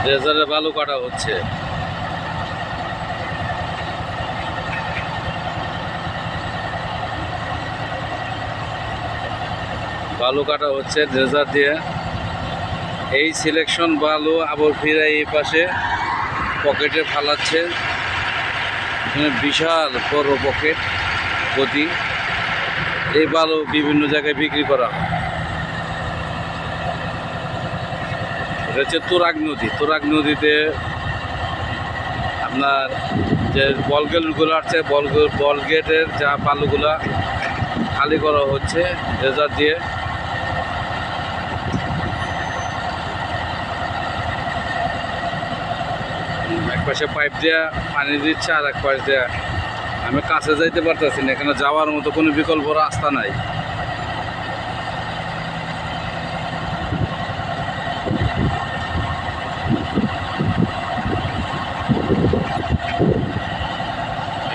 ড্রেজারে বালু কাটা হচ্ছে। বালু কাটা হচ্ছে ড্রেজার দিয়ে। এই সিলেকশন বালু আবার ফিরে এই পাশে পকেটে ফালাচ্ছে। এখানে বিশাল বড় পকেট গতি। এই বালু বিভিন্ন জায়গায় বিক্রি করা হয়। এটা হচ্ছে তুরাগ নদী। তুরাগ নদীতে আপনার যে বলগেটগুলো আছে, বলগেটের যা বালুগুলা খালি করা হচ্ছে ড্রেজার দিয়ে। এক পাশে পাইপ দিয়ে পানি দিচ্ছে, আর এক পাশ দিয়ে আমি কাছে যাইতে পারতেছি না, এখানে যাওয়ার মতো কোনো বিকল্প রাস্তা নাই।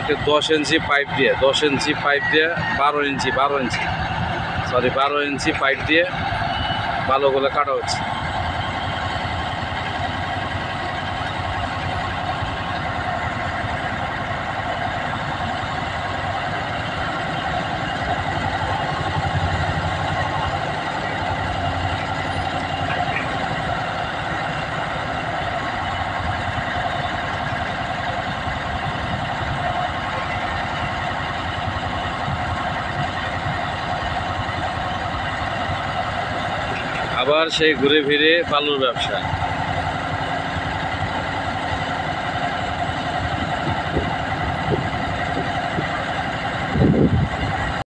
একটা 10 ইঞ্চি পাইপ দিয়ে 12 ইঞ্চি পাইপ দিয়ে বালুগুলো কাটা হচ্ছে। আবার সেই ঘুরে ফিরে বালুর ব্যবসা।